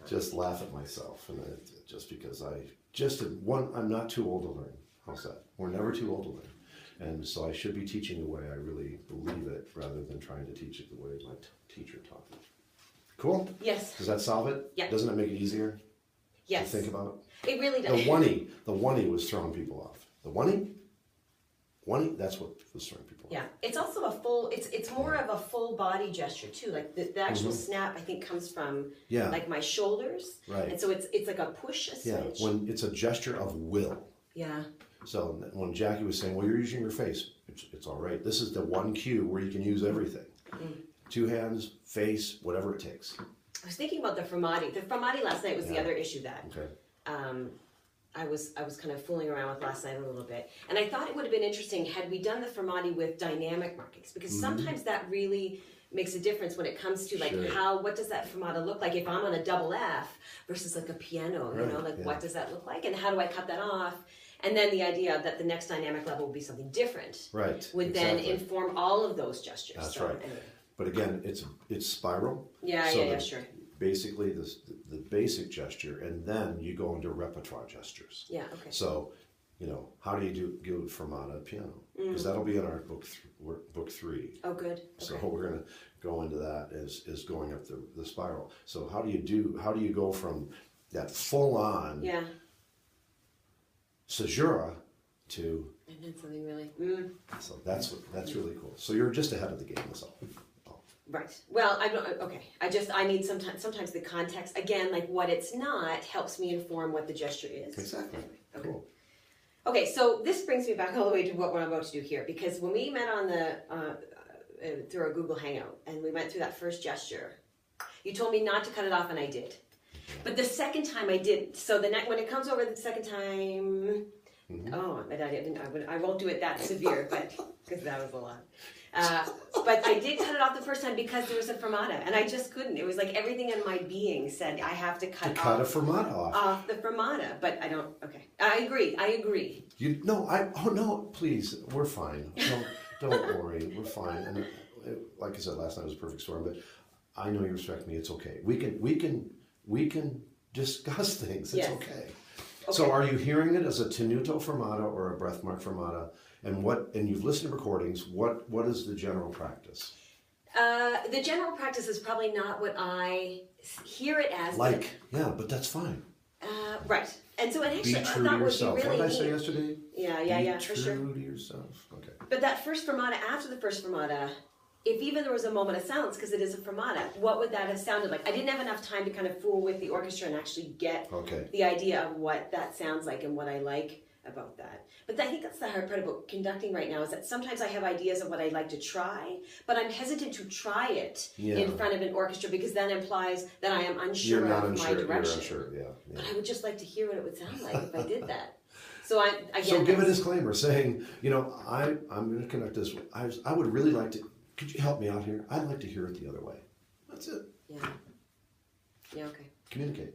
just laugh at myself, and just because I'm not too old to learn. How's that? We're never too old to learn. And so I should be teaching the way I really believe it rather than trying to teach it the way my teacher taught me. Cool? Yes. Does that solve it? Yeah. Doesn't it make it easier Yes. to think about? It really does. The one-y was throwing people off. The one-y, that's what was throwing people off. Yeah, it's also it's more of a full body gesture too. Like the actual snap, I think, comes from like my shoulders. Right. And so it's like a push, a switch. Yeah, when it's a gesture of will. Yeah. So when Jackie was saying, well, you're using your face, it's all right. This is the one cue where you can use everything. 2 hands, face, whatever it takes. I was thinking about the fermati. The fermati last night was the other issue that I was kind of fooling around with last night a little bit. And I thought it would have been interesting had we done the fermati with dynamic markings, because sometimes that really makes a difference when it comes to like what does that fermata look like if I'm on a double F versus like a piano, you know, like what does that look like and how do I cut that off? And then the idea that the next dynamic level would be something different would then inform all of those gestures. That's right. Anyway. But again, it's spiral. Yeah, sure. Basically, the basic gesture, and then you go into repertoire gestures. Yeah, okay. So, you know, how do you do fermata piano? Because that'll be in our book 3. Oh, good. Okay. So we're going to go into that is going up the spiral. So how do you go from that full on caesura to and then something really so that's really cool. So you're just ahead of the game, that's all. Right. Well, I need sometimes the context again, like what it's not helps me inform what the gesture is. Exactly. Anyway, okay. Cool. Okay, so this brings me back all the way to what we're about to do here, because when we met on the through our Google Hangout and we went through that first gesture, you told me not to cut it off, and I did. But the second time I didn't. So when it comes over the second time, I won't do it that severe, but because that was a lot. But I did cut it off the first time because there was a fermata, and I just couldn't. It was like everything in my being said I have to cut a fermata off the fermata. But I don't. Okay, I agree. No, please, we're fine. Don't worry, we're fine. And like I said, last night was a perfect storm. But I know you respect me. It's okay. We can discuss things. It's okay. So are you hearing it as a tenuto fermata or a breathmark fermata? And you've listened to recordings, what is the general practice? The general practice is probably not what I hear it as. But that's fine. Right. And so be true to yourself. What did I say yesterday? Yeah, for sure. Be true to yourself. Okay. But that first fermata, after the first fermata, if even there was a moment of silence, because it is a fermata, what would that have sounded like? I didn't have enough time to kind of fool with the orchestra and actually get the idea of what that sounds like and what I like about that. But I think that's the hard part about conducting right now, is that sometimes I have ideas of what I'd like to try, but I'm hesitant to try it in front of an orchestra because that implies that I am unsure of my direction. You're unsure, But I would just like to hear what it would sound like if I did that. So give a disclaimer saying, I'm going to conduct this. I would really like to. Could you help me out here? I'd like to hear it the other way. That's it. Yeah. Okay. Communicate.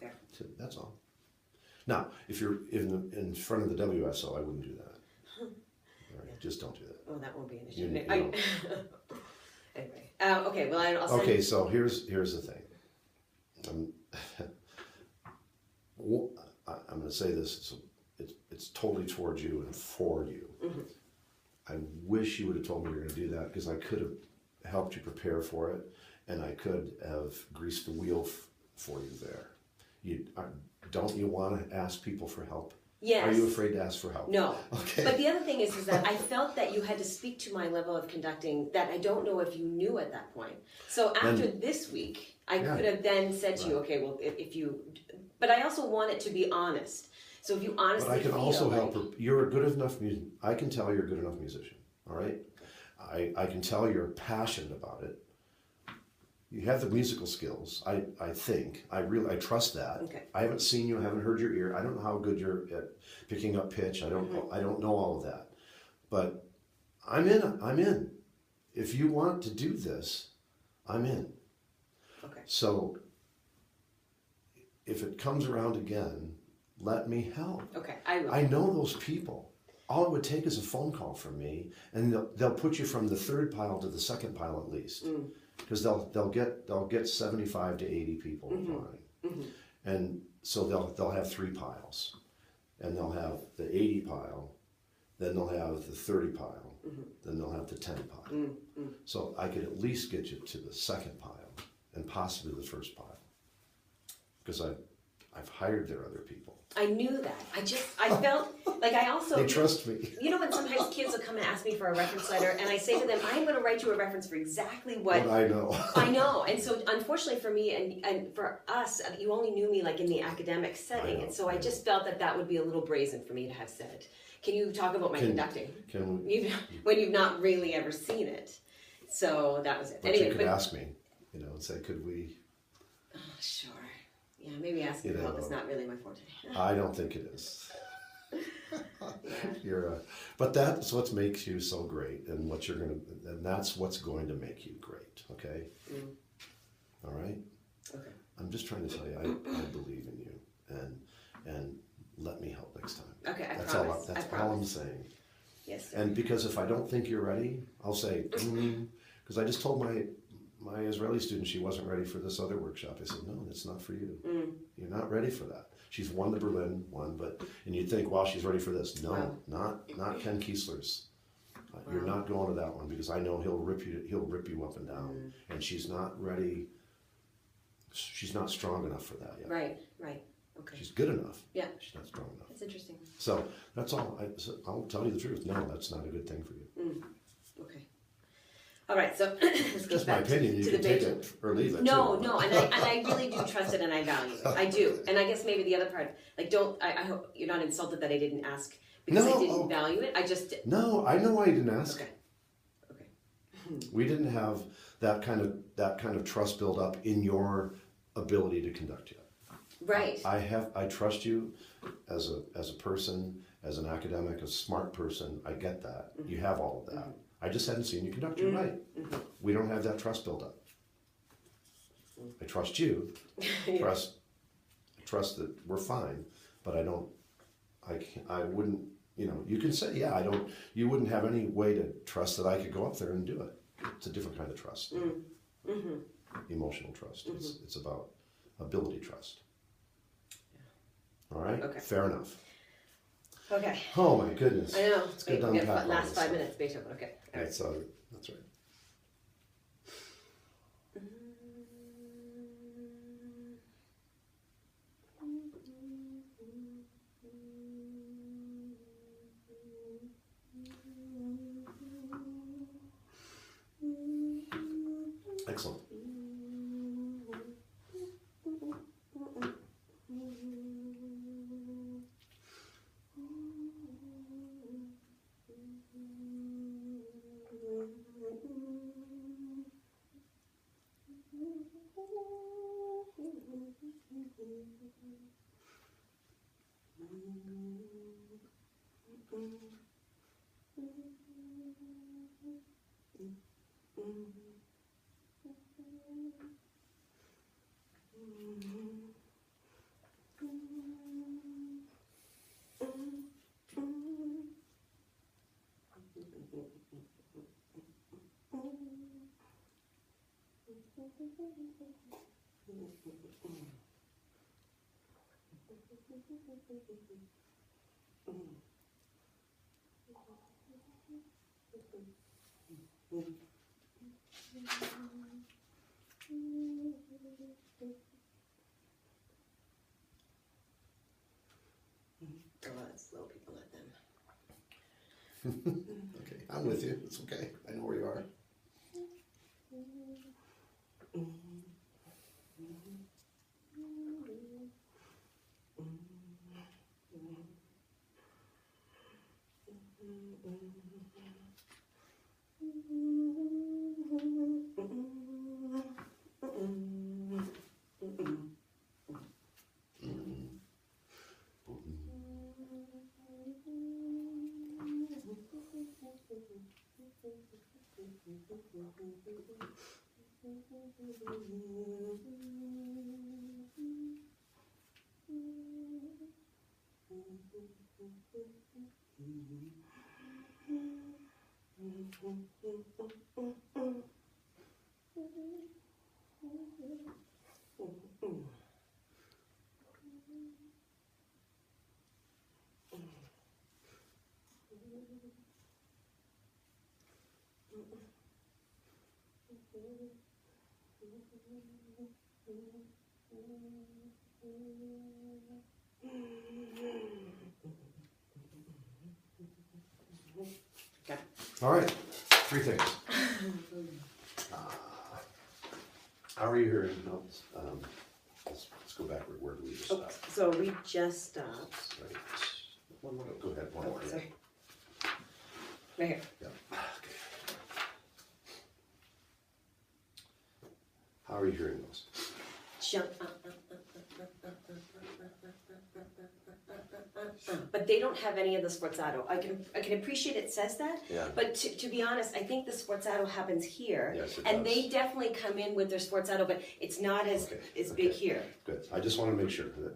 Fair. That's all. Now, if you're in front of the WSO, I wouldn't do that. All right, just don't do that. Oh, that won't be an issue. Anyway. Okay. Well, I'll send. Okay. So here's the thing. I'm going to say this. It's totally towards you and for you. Mm-hmm. I wish you would have told me you were going to do that, because I could have helped you prepare for it, and I could have greased the wheel for you there. Don't you want to ask people for help? Yes. Are you afraid to ask for help? No. Okay. But the other thing is that I felt that you had to speak to my level of conducting that I don't know if you knew at that point. So after this week, I could have then said to you, okay, well, if you... But I also want it to be honest. So if you honestly But I can also help. You're a good enough musician. I can tell you're a good enough musician. All right? I can tell you're passionate about it. You have the musical skills, I think. I trust that. Okay. I haven't seen you, I haven't heard your ear. I don't know how good you're at picking up pitch. I don't know all of that. But I'm in. If you want to do this, I'm in. Okay. So if it comes around again, let me help. Okay, I will. I know those people. All it would take is a phone call from me, and they'll put you from the third pile to the second pile at least. Because they'll get 75 to 80 people applying. And so they'll have 3 piles, and they'll have the 80 pile, then they'll have the 30 pile, then they'll have the 10 pile. So I could at least get you to the 2nd pile and possibly the 1st pile, because I've hired their other people. I knew that. I felt like I also. They trust me. You know when sometimes kids will come and ask me for a reference letter, and I say to them, I'm going to write you a reference for exactly what I know. I know. And so unfortunately for me and for us, you only knew me like in the academic setting. And so I just felt that would be a little brazen for me to have said. Can you talk about my conducting? When you've not really ever seen it. So that was it. But anyway, you could ask me, and say, could we? Oh, sure. Yeah, maybe asking for help is not really my forte. I don't think it is. But that's what makes you so great, and that's what's going to make you great. Okay. All right. Okay. I'm just trying to tell you, I believe in you, and let me help next time. Okay, that's promise. That's all I'm saying. Yes. Sir. And because if I don't think you're ready, I'll say, because I just told my Israeli student she wasn't ready for this other workshop. I said, no, that's not for you. You're not ready for that. She's won the Berlin one, and you'd think, wow, she's ready for this. No, not Ken Kiesler's. You're not going to that one, because I know he'll rip you up and down, and she's not ready. She's not strong enough for that yet. Right. Okay. She's good enough. Yeah. She's not strong enough. That's interesting. So that's all. I'll tell you the truth. No, that's not a good thing for you. Okay. All right. So this goes That's back my opinion. You can take it or leave it. No, too. no, and I really do trust it, and I value it. I do, and I guess maybe the other part, like, I hope you're not insulted that I didn't ask because I didn't value it. I just No, I know why you didn't ask. Okay. We didn't have that kind of trust build up in your ability to conduct yet. Right. I trust you as a person, as an academic, a smart person. I get that. You have all of that. I just hadn't seen you conduct. You're right. We don't have that trust build up. I trust you. Trust that we're fine, but I wouldn't, you can say, yeah, you wouldn't have any way to trust that I could go up there and do it. It's a different kind of trust. Emotional trust. It's about ability trust. All right? Okay. Fair enough. Okay. Oh my goodness. I know. It's good to unpack all last this 5 stuff. minutes, Beethoven. Okay. All right. That's right. Excellent. Let's slow people, let them. Okay, I'm with you. It's okay. I know where you are. Okay. All right, 3 things. How are you hearing? No, let's go backward. Where do we just Oh, stop? so we just stopped. Right. One more. Go ahead. One more. Yeah. Sorry. Right here. Yeah. Okay. How are you hearing those? Jump. But they don't have any of the Sforzato. I can appreciate it says that. Yeah. But to be honest, I think the Sforzato happens here. Yes, it and does. they definitely come in with their Sforzato, but it's not as big here. Good. I just want to make sure that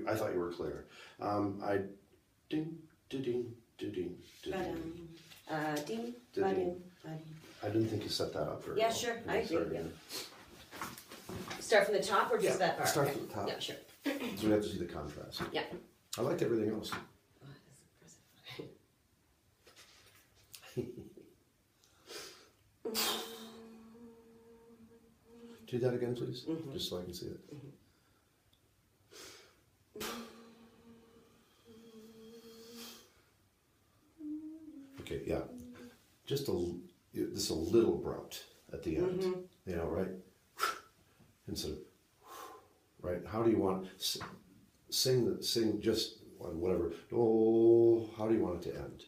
I thought you were clear. Ding, ding, ding, ding, Ding, Ding. ba-ding. I didn't think you set that up very Yeah, well. sure. Can I we start agree, yeah. again? Start from the top or just Yeah, that part? start Okay. from the top. Yeah, sure. So we have to see the contrast. Yeah. I liked everything else. Oh, that's impressive. Do that again, please, Mm-hmm. just so I can see it. Okay, yeah, just this a little abrupt at the end, you know, right? Instead of, right? How do you want sing just whatever? Oh, how do you want it to end?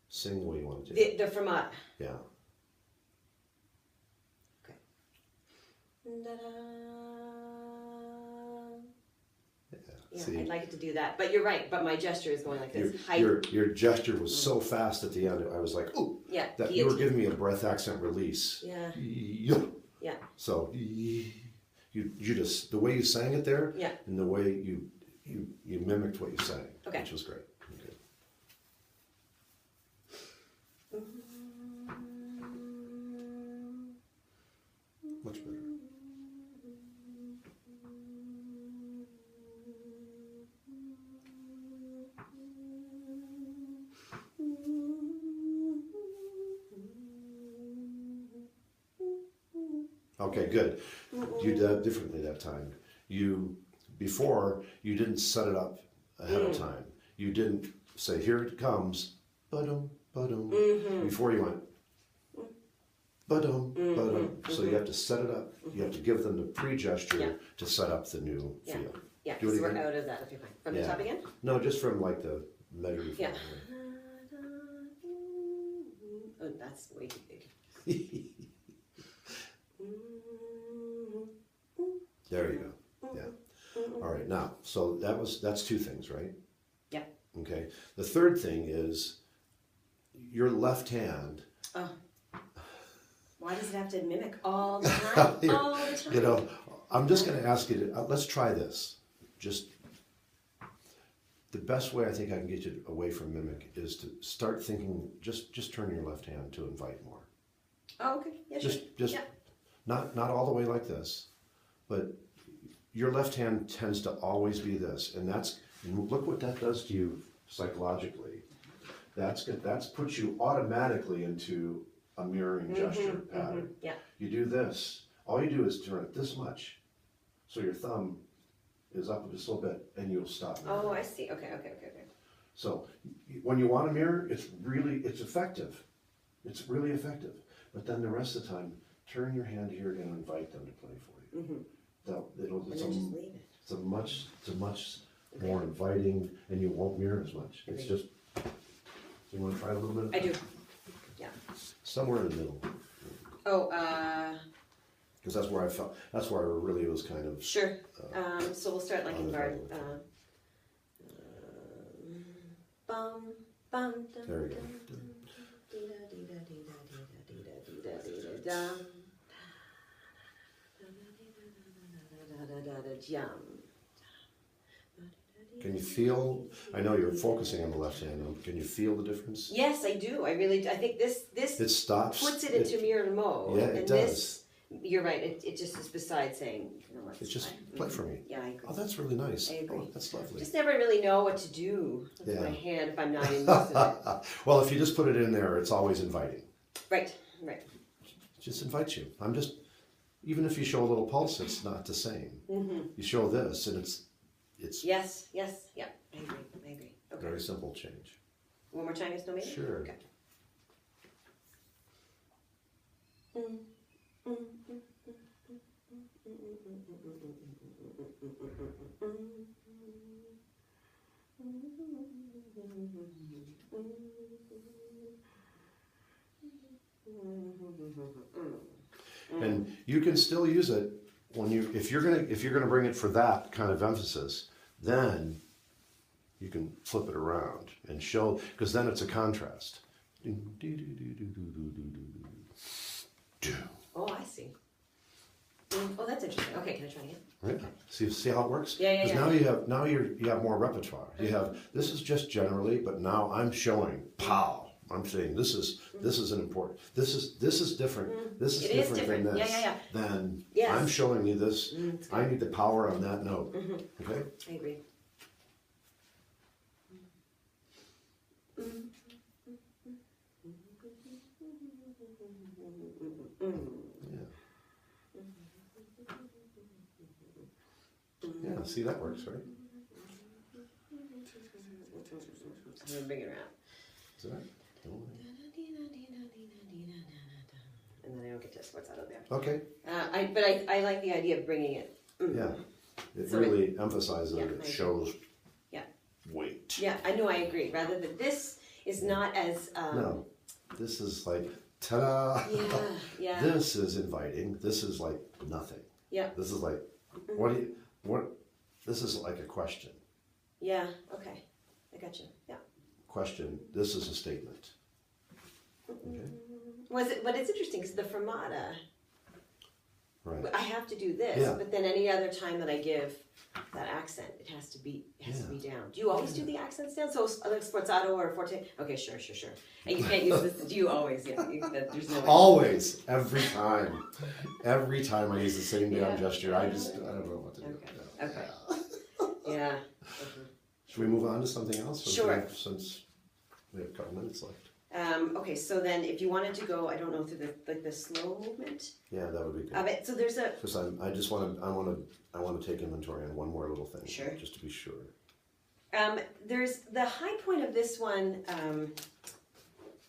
Sing the way you want it to end. The fermata. Yeah. Okay. Da-da. Yeah, See, I'd like it to do that, but you're right. But my gesture is going like this. your gesture was so fast at the end. I was like, oh, Yeah, that you were giving me a breath accent release. Yeah. Yeah. So you just the way you sang it there, Yeah. and the way you mimicked what you sang, Okay. which was great. Okay. Much better. Okay, good. You did it differently that time. Before you didn't set it up ahead of time. You didn't say, here it comes, ba-dum, ba-dum. Before you went, ba-dum, ba-dum. So you have to set it up. You have to give them the pre-gesture to set up the new feel. Yeah, Do it so we're again. out of that. Okay, fine. From the top again? No, just from like the measure. Yeah. Oh, that's way too big. There you go. Yeah. All right. Now, so that's 2 things, right? Yeah. Okay. The third thing is your left hand. Oh. Why does it have to mimic all the time? All the time. You know, I'm just going to ask you to let's try this. Just the best way I think I can get you away from mimic is to start thinking. Just turn your left hand to invite more. Oh, okay. Yeah, Just yeah. not all the way like this, but your left hand tends to always be this, and look what that does to you psychologically. That's puts you automatically into a mirroring gesture pattern. Yeah. You do this. All you do is turn it this much, so your thumb is up just a little bit, and you'll stop. Oh, I see. Okay. So when you want to mirror, it's effective. It's really effective. But then the rest of the time, turn your hand here and invite them to play for you. And then just leave it. It's a much more inviting, and you won't mirror as much. It's just. You want to try a little bit? I do. Yeah. Somewhere in the middle. Oh, Because that's where I felt. That's where I really was kind of. sure. So we'll start like on in the Bard. level. Bum, bum, dum, There we go. Jump. Can you feel? I know you're focusing on the left hand. Can you feel the difference? Yes, I do. I really do. I think this It stops. puts it into mirror mode. Yeah, it and does. This, you're right. It just is beside saying, you know what? It's just play for me. Yeah, I agree. Oh, that's really nice. I agree. Oh, that's lovely. Just never really know what to do with Yeah. my hand if I'm not in use of it. Well, if you just put it in there, it's always inviting. Right, right. just invites you. I'm just, even if you show a little pulse, it's not the same. You show this, and it's Yes, yeah, I agree. Okay. very simple change. One more time, yes, no, maybe? Sure. Okay. And you can still use it when if you're gonna bring it for that kind of emphasis, then you can flip it around and show, because then it's a contrast. Oh, I see. Oh, that's interesting. Okay, can I try again? Right. See how it works? Yeah. Because now you have more repertoire. You have, this is just generally, but now I'm showing pow. I'm saying this is an important. This is different. This is It is different than different. this. Yeah. Then Yes. I'm showing you this. I need the power on that note. Okay. I agree. Yeah. See, that works, right? I'm gonna bring it around. Is that right? And then I don't get just what's out of there. Okay. But I like the idea of bringing it. Yeah. It So really emphasizes Yeah, it. I It agree. shows Yeah. weight. Yeah, I know, I agree. Rather than this is not as No. This is like, ta-da! Yeah. This is inviting. This is like nothing. Yeah. This is like, this is like a question. Yeah. Okay. I got you. Yeah. Question. This is a statement. Okay. But it's interesting because the fermata, Right. I have to do this, Yeah. but then any other time that I give that accent, it has to be down. Do you always do the accents down? So like sforzato or forte? Okay, sure. And you can't use this. Do you always? Yeah. There's no way. Always. Every time. Every time I use the same damn gesture, I don't know what to do. Okay. Yeah. Should we move on to something else? Sure. Since we have a couple minutes left. Okay, so then if you wanted to go, I don't know, through the slow movement Yeah, that would be good. of it. So there's a Because I want to take inventory on one more little thing. Sure. Just to be sure. there's the high point of this one.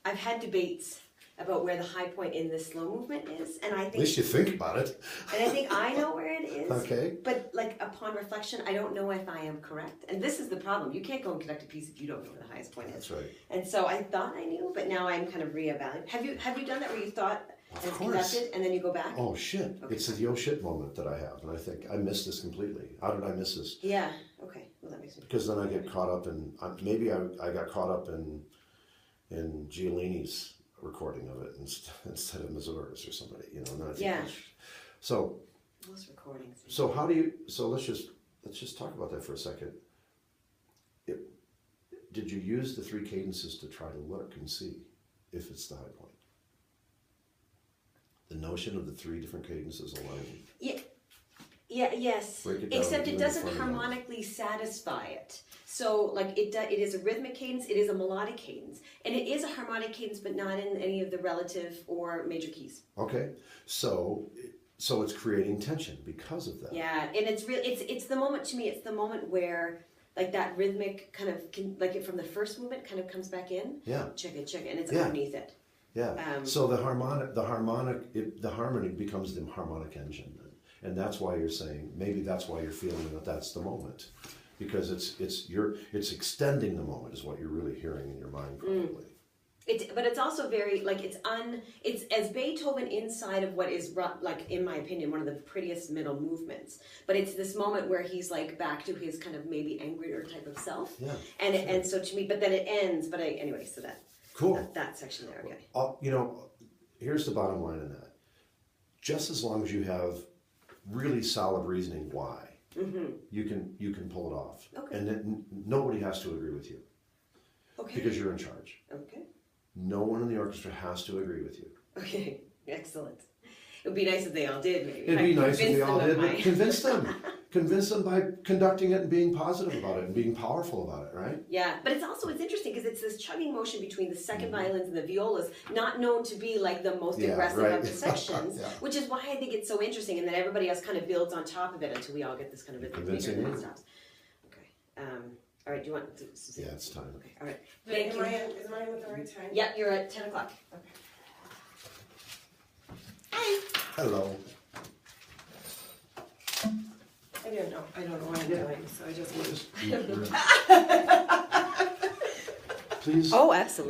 I've had debates about where the high point in the slow movement is, and I At think least you think about it. and I think I know where it is. Okay. But like upon reflection, I don't know if I am correct. And this is the problem. You can't go and conduct a piece if you don't know where the highest point is. That's right. And so I thought I knew, but now I'm kind of reevaluating. Have you done that where you thought Of and course. conducted and then you go back? Oh shit! Okay. It's the oh shit moment that I have, and I think I missed this completely. How did I miss this? Yeah. Okay. Well, that makes sense. Because then I get caught up in maybe I got caught up in Giolini's recording of it instead of Mazur's or somebody, you know. And then I think, Yeah. So Most recordings. so how do you? So let's just talk about that for a second. Did you use the three cadences to try to look and see if it's the high point? The notion of the three different cadences aligning. Yes. Break it down Except to it the doesn't fundamentals. harmonically satisfy it. So like it is a rhythmic cadence, it is a melodic cadence, and it is a harmonic cadence, but not in any of the relative or major keys. Okay, so it's creating tension because of that. Yeah, and it's the moment to me. It's the moment where like that rhythmic kind of like it from the first movement kind of comes back in. Yeah. Check it, and it's Yeah. underneath it. Yeah. So the harmonic becomes the harmonic engine, and that's why you're saying maybe that's why you're feeling that that's the moment, because it's extending the moment is what you're really hearing in your mind probably. But it's also very like it's as Beethoven inside of what is like in my opinion one of the prettiest middle movements. But it's this moment where he's like back to his kind of maybe angrier type of self. Yeah. And so to me, but then it ends. But anyway, so Cool. that section there. Okay. Here's the bottom line in that. Just as long as you have really solid reasoning why, you can pull it off. Okay. And then nobody has to agree with you Okay. because you're in charge. Okay. No one in the orchestra has to agree with you. Okay. Excellent. It would be nice if they all did. Maybe It'd be nice if they all did, but Convince convince them by conducting it and being positive about it and being powerful about it, right? Yeah, but it's interesting because it's this chugging motion between the second violins and the violas, not known to be like the most aggressive of the sections, which is why I think it's so interesting, and then everybody else kind of builds on top of it until we all get this kind of rhythm. Convincing me. Stops. Okay. All right. Do you want? Yeah, it's time. Okay. All right. Thank you. Is mine at the right time? Yep, you're at 10 o'clock. Okay. Hi. Hello. I don't know what I'm doing, so I just. Please. Oh, absolutely.